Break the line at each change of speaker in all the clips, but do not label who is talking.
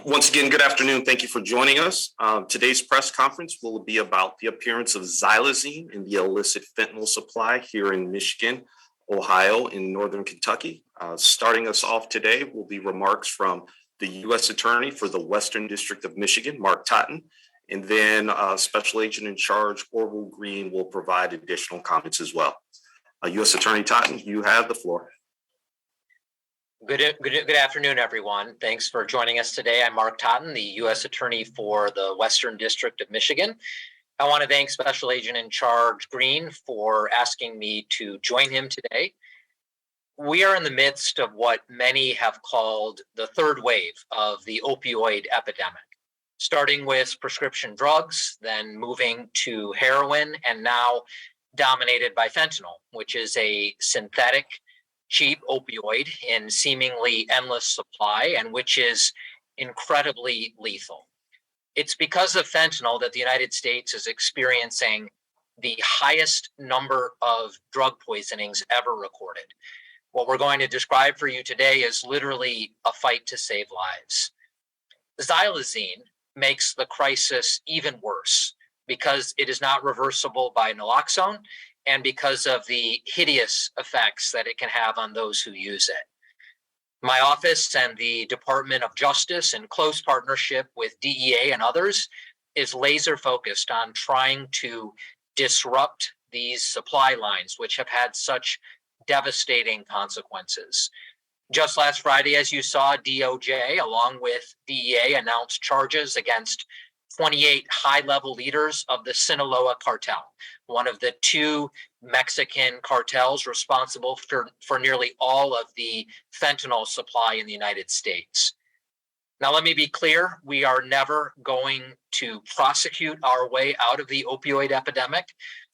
Once again, good afternoon. Thank you for joining us. Today's press conference will be about the appearance of Xylazine in the illicit fentanyl supply here in Michigan, Ohio, and Northern Kentucky. Starting us off today will be remarks from the U.S. Attorney for the Western District of Michigan, Mark Totten, and then Special Agent in Charge Orville Green will provide additional comments as well. U.S. Attorney Totten, you have the floor.
Good afternoon, everyone. Thanks for joining us today. I'm Mark Totten, the U.S. Attorney for the Western District of Michigan. I want to thank Special Agent in Charge Green for asking me to join him today. We are in the midst of what many have called the third wave of the opioid epidemic, starting with prescription drugs, then moving to heroin, and now dominated by fentanyl, which is a synthetic cheap opioid in seemingly endless supply and which is incredibly lethal. It's because of fentanyl that the United States is experiencing the highest number of drug poisonings ever recorded. What we're going to describe for you today is literally a fight to save lives. Xylazine makes the crisis even worse because it is not reversible by naloxone and because of the hideous effects that it can have on those who use it. My office and the Department of Justice, in close partnership with DEA and others, is laser focused on trying to disrupt these supply lines, which have had such devastating consequences. Just last Friday, as you saw, DOJ, along with DEA, announced charges against 28 high-level leaders of the Sinaloa cartel, one of the two Mexican cartels responsible for nearly all of the fentanyl supply in the United States. Now, let me be clear, we are never going to prosecute our way out of the opioid epidemic.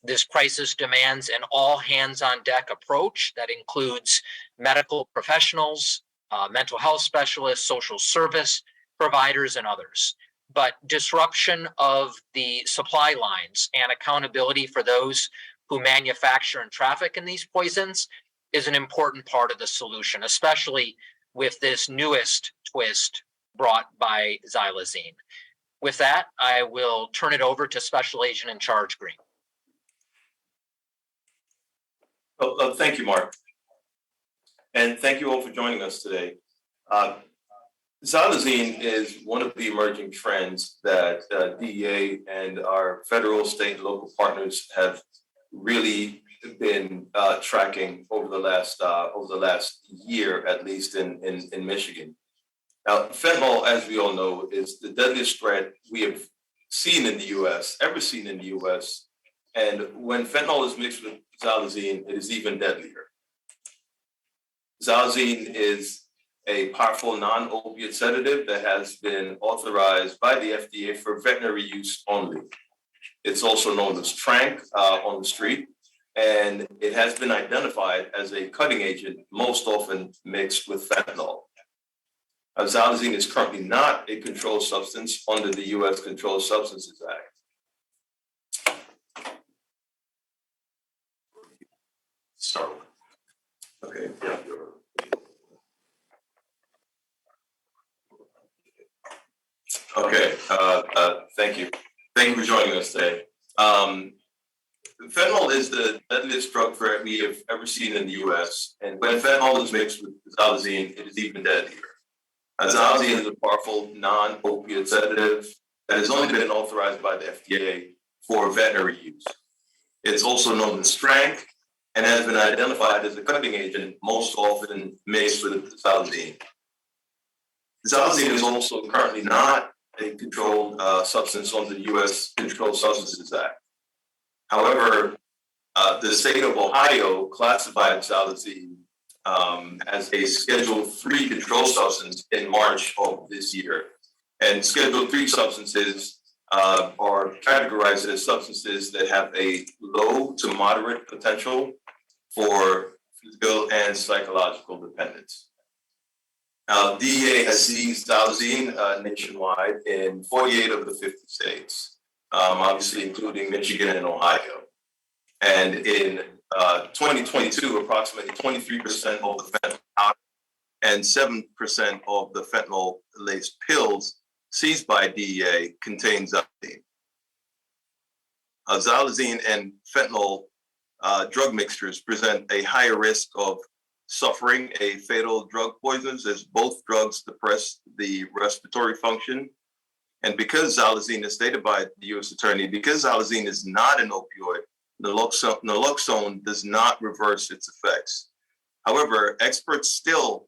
This crisis demands an all-hands-on-deck approach that includes medical professionals, mental health specialists, social service providers, and others. But disruption of the supply lines and accountability for those who manufacture and traffic in these poisons is an important part of the solution, especially with this newest twist brought by Xylazine. With that, I will turn it over to Special Agent in Charge Green.
Thank you, Mark. And thank you all for joining us today. Xylazine is one of the emerging trends that DEA and our federal, state, and local partners have really been tracking over the last year, at least in Michigan. Now, fentanyl, as we all know, is the deadliest threat we have seen in the U.S., ever seen in the U.S. And when fentanyl is mixed with Xylazine, it is even deadlier. Xylazine is a powerful non-opiate sedative that has been authorized by the FDA for veterinary use only. It's also known as Tranq on the street, and it has been identified as a cutting agent most often mixed with fentanyl. Xylazine is currently not a controlled substance under the U.S. Controlled Substances Act. Start. Okay. Yeah. Okay, thank you. Thank you for joining us today. Fentanyl is the deadliest drug threat we have ever seen in the U.S. And when fentanyl is mixed with Xylazine, it is even deadlier. Xylazine is a powerful non-opiate sedative that has only been authorized by the FDA for veterinary use. It's also known as Tranq and has been identified as a cutting agent most often mixed with Xylazine. Xylazine is also currently not a controlled substance under the U.S. Controlled Substances Act. However, the state of Ohio classified Xylazine as a Schedule III controlled substance in March of this year. And Schedule III substances are categorized as substances that have a low to moderate potential for physical and psychological dependence. DEA has seized Xylazine nationwide in 48 of the 50 states, obviously including Michigan and Ohio. And in 2022, approximately 23% of the fentanyl powder and 7% of the fentanyl-laced pills seized by DEA contain xylazine. Xylazine and fentanyl drug mixtures present a higher risk of suffering a fatal drug poison, as both drugs depress the respiratory function. And because xylazine, as stated by the U.S. Attorney, because xylazine is not an opioid, naloxone does not reverse its effects. However, experts still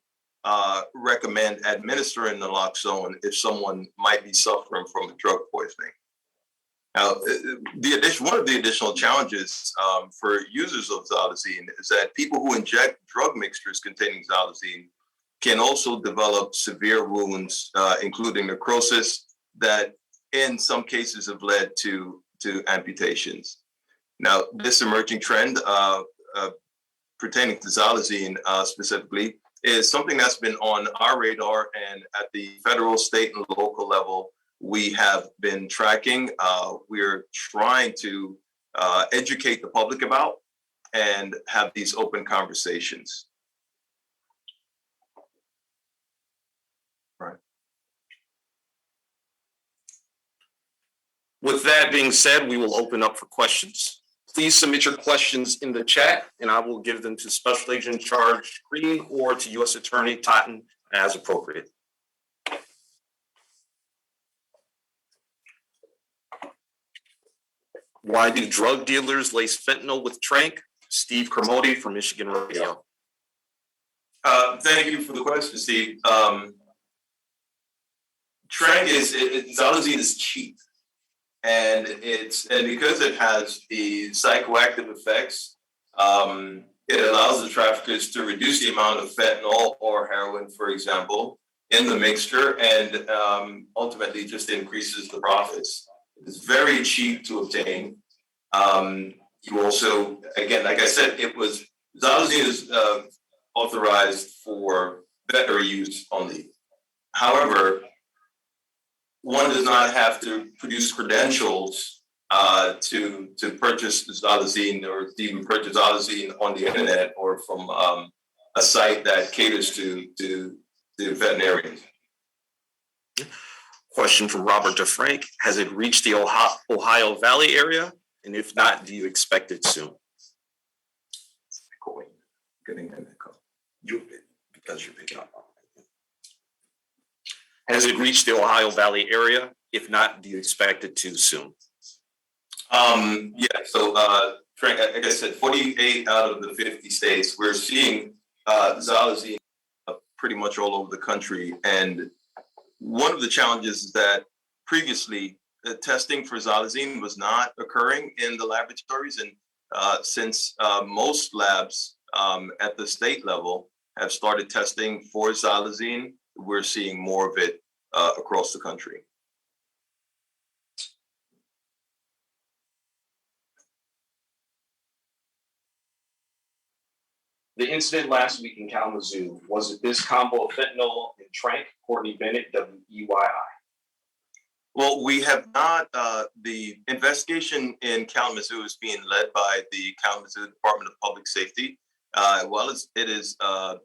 recommend administering naloxone if someone might be suffering from a drug poisoning. Now, one of the additional challenges for users of xylazine is that people who inject drug mixtures containing xylazine can also develop severe wounds, including necrosis, that in some cases have led to amputations. Now, this emerging trend pertaining to xylazine specifically is something that's been on our radar, and at the federal, state, and local level, we have been tracking. We're trying to educate the public about and have these open conversations. Right.
With that being said, we will open up for questions. Please submit your questions in the chat, and I will give them to Special Agent in Charge Green or to U.S. Attorney Totten as appropriate. Why do drug dealers lace fentanyl with Tranq? Steve Kermode from Michigan Radio.
Thank you for the question, Steve. Tranq xylazine is cheap, and because it has the psychoactive effects, it allows the traffickers to reduce the amount of fentanyl or heroin, for example, in the mixture, and ultimately just increases the profits. It's very cheap to obtain. You also, again, like I said, xylazine is authorized for veterinary use only. However, one does not have to produce credentials to purchase xylazine, or to even purchase xylazine on the internet or from a site that caters to veterinarians.
Question from Robert DeFrank. Has it reached the Ohio Valley area? And if not, do you expect it soon?
Getting an echo.
Because you're picking up. Has it reached the Ohio Valley area? If not, do you expect it to soon?
Yeah, so Tranq, like I said, 48 out of the 50 states, we're seeing xylazine pretty much all over the country. And one of the challenges is that previously testing for xylazine was not occurring in the laboratories. And since most labs at the state level have started testing for xylazine, we're seeing more of it across the country.
The incident last week in Kalamazoo, was it this combo of fentanyl and Tranq? Courtney Bennett, WEYI.
Well, we have not, the investigation in Kalamazoo is being led by the Kalamazoo Department of Public Safety. While it is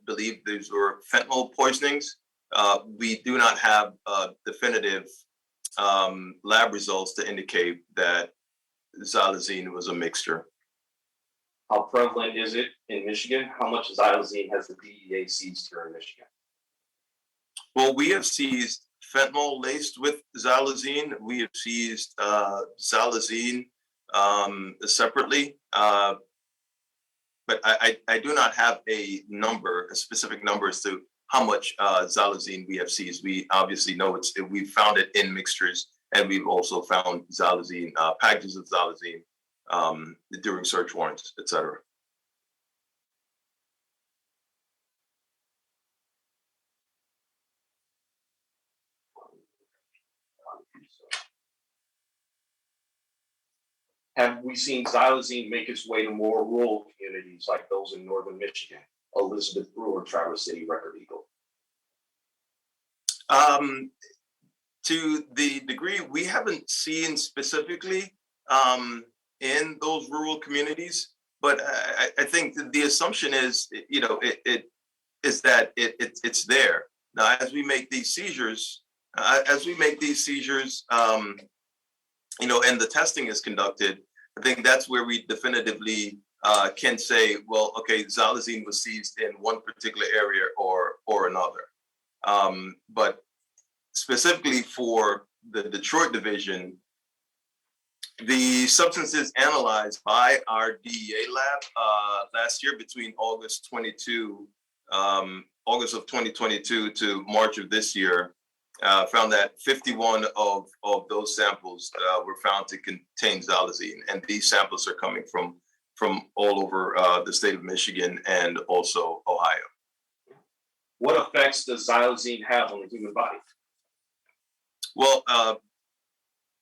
believed these were fentanyl poisonings, we do not have definitive lab results to indicate that xylazine was a mixture.
How prevalent is it in Michigan? How much xylazine has the DEA seized here in Michigan?
Well, we have seized fentanyl laced with xylazine. We have seized xylazine separately, but I do not have a specific number as to how much xylazine we have seized. We obviously know we've found it in mixtures, and we've also found xylazine, packages of xylazine during search warrants, et cetera.
Have we seen xylazine make its way to more rural communities like those in northern Michigan? Elizabeth Brewer, Traverse City Record Eagle.
To the degree we haven't seen specifically in those rural communities, but I think the assumption is, is that it's there. Now, as we make these seizures, and the testing is conducted, I think that's where we definitively can say, well, okay, Xylazine was seized in one particular area or another. But specifically for the Detroit division, the substances analyzed by our DEA lab last year between August of 2022 to March of this year found that 51 of those samples were found to contain Xylazine, and these samples are coming from all over the state of Michigan and also Ohio.
What effects does Xylazine have on the human body?
Well,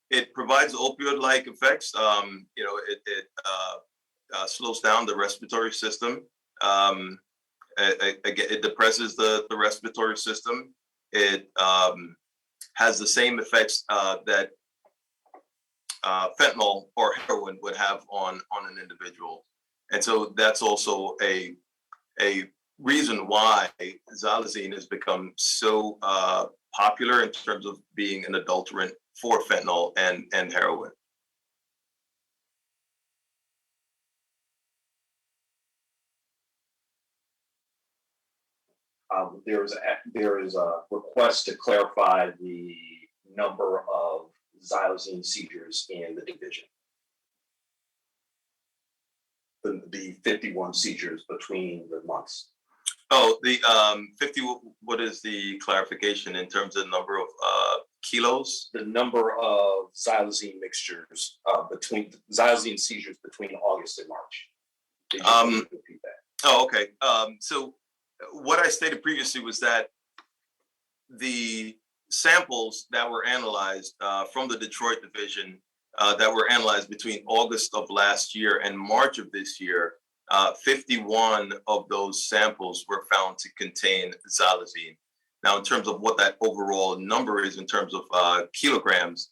it provides opioid-like effects. It slows down the respiratory system. It depresses the respiratory system. It has the same effects that fentanyl or heroin would have on an individual. And so that's also a reason why Xylazine has become so popular in terms of being an adulterant for fentanyl and heroin.
There is a request to clarify the number of Xylazine seizures in the division. The 51 seizures between the months.
Oh, the 50. What is the clarification in terms of number of kilos?
The number of Xylazine mixtures between Xylazine seizures between August and March. Did you repeat that?
Oh, okay. So what I stated previously was that the samples that were analyzed from the Detroit division that were analyzed between August of last year and March of this year, 51 of those samples were found to contain Xylazine. Now, in terms of what that overall number is in terms of kilograms,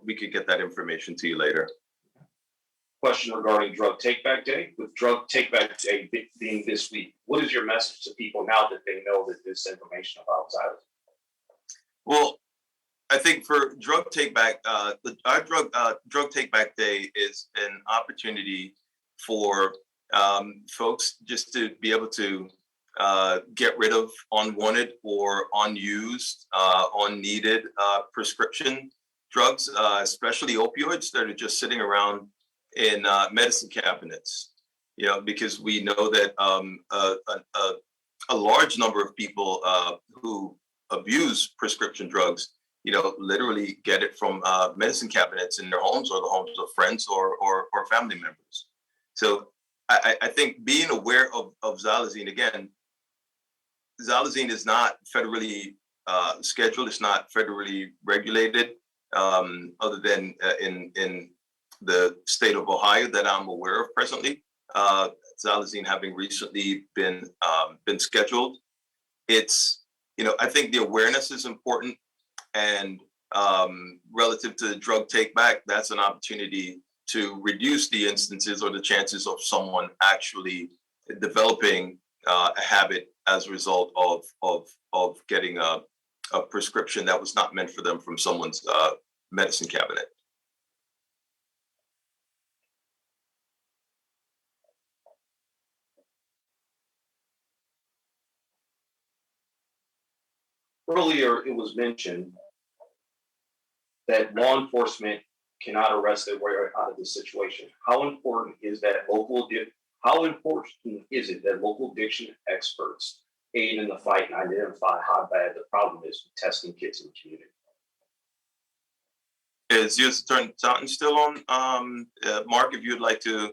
we could get that information to you later.
Question regarding Drug Take-Back Day. With Drug Take-Back Day being this week, what is your message to people now that they know that this information about Xylazine?
Well, I think for Drug Take-Back, our Drug Take-Back Day is an opportunity for folks just to be able to get rid of unwanted or unused, unneeded prescription drugs, especially opioids that are just sitting around in medicine cabinets. Because we know that a large number of people who abuse prescription drugs, literally get it from medicine cabinets in their homes or the homes of friends or family members. So I think being aware of Xylazine, again, Xylazine is not federally scheduled. It's not federally regulated, other than in the state of Ohio that I'm aware of presently. Xylazine having recently been scheduled. It's, I think the awareness is important, and relative to drug take back, that's an opportunity to reduce the instances or the chances of someone actually developing a habit as a result of getting a prescription that was not meant for them from someone's medicine cabinet.
Earlier, it was mentioned that law enforcement cannot arrest their way out of this situation. How important is that How important is it that local addiction experts aid in the fight and identify how bad the problem is with testing kits in the community?
Is U.S. Attorney Taunton still on? Mark, if you'd like to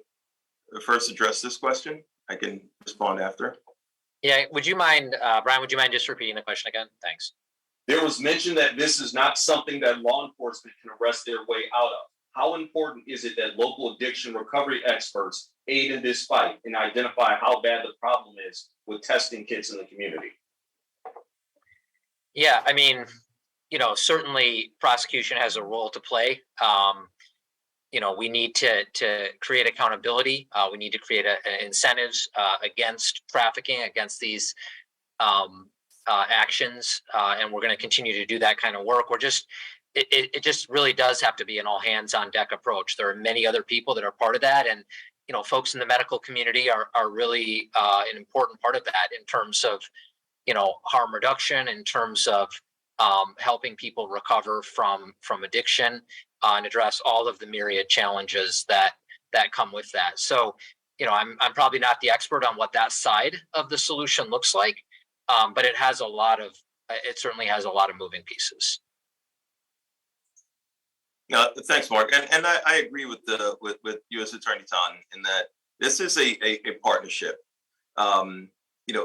first address this question, I can respond after.
Yeah, would you mind, Brian, would you mind just repeating the question again? Thanks.
There was mention that this is not something that law enforcement can arrest their way out of. How important is it that local addiction recovery experts aid in this fight and identify how bad the problem is with testing kits in the community?
Yeah, I mean, certainly prosecution has a role to play. We need to create accountability. We need to create incentives against trafficking, against these actions, and we're going to continue to do that kind of work. It just really does have to be an all hands on deck approach. There are many other people that are part of that, and folks in the medical community are really an important part of that in terms of harm reduction, in terms of helping people recover from addiction, and address all of the myriad challenges that come with that. So, I'm probably not the expert on what that side of the solution looks like, but it certainly has a lot of moving pieces.
Thanks, Mark. And I agree with U.S. Attorney Taunton in that this is a partnership.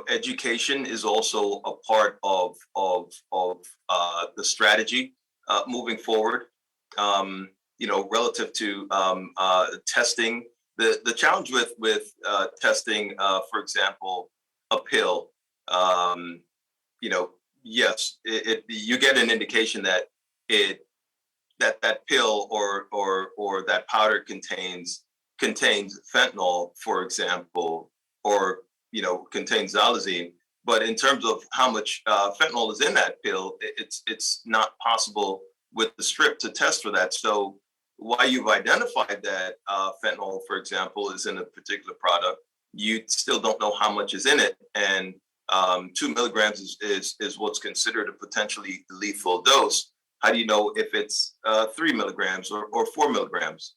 Education is also a part of the strategy moving forward. Relative to testing, the challenge with testing, for example, a pill. Yes, you get an indication that that pill or that powder contains fentanyl, for example, or contains xylazine. But in terms of how much fentanyl is in that pill, it's not possible with the strip to test for that. So while you've identified that fentanyl, for example, is in a particular product, you still don't know how much is in it. And 2 milligrams is what's considered a potentially lethal dose. How do you know if it's 3 milligrams or 4 milligrams?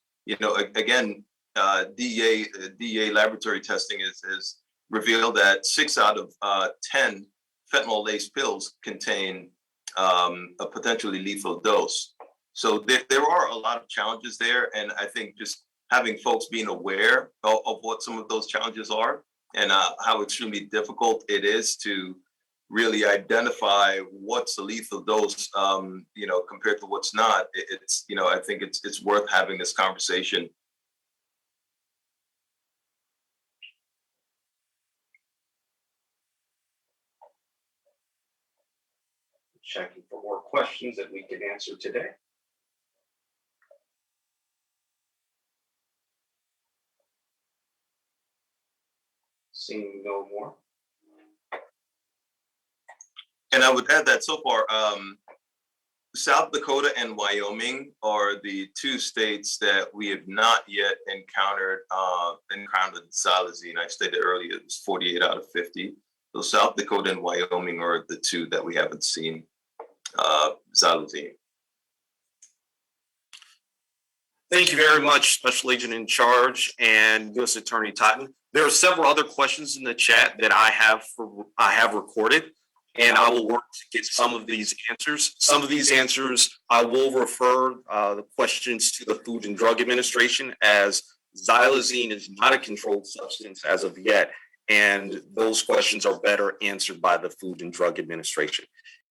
Again, DEA laboratory testing is revealed that 6 out of 10 fentanyl-laced pills contain a potentially lethal dose. So there are a lot of challenges there, and I think just having folks being aware of what some of those challenges are and how extremely difficult it is to really identify what's a lethal dose, compared to what's not. I think it's worth having this conversation.
Checking for more questions that we can answer today. Seeing no more.
And I would add that so far, South Dakota and Wyoming are the 2 states that we have not yet encountered xylazine. I stated earlier it was 48 out of 50. So South Dakota and Wyoming are the 2 that we haven't seen xylazine.
Thank you very much, Special Agent in Charge and U.S. Attorney Taunton. There are several other questions in the chat that I have recorded, and I will work to get some of these answers. Some of these answers, I will refer the questions to the Food and Drug Administration, as xylazine is not a controlled substance as of yet, and those questions are better answered by the Food and Drug Administration.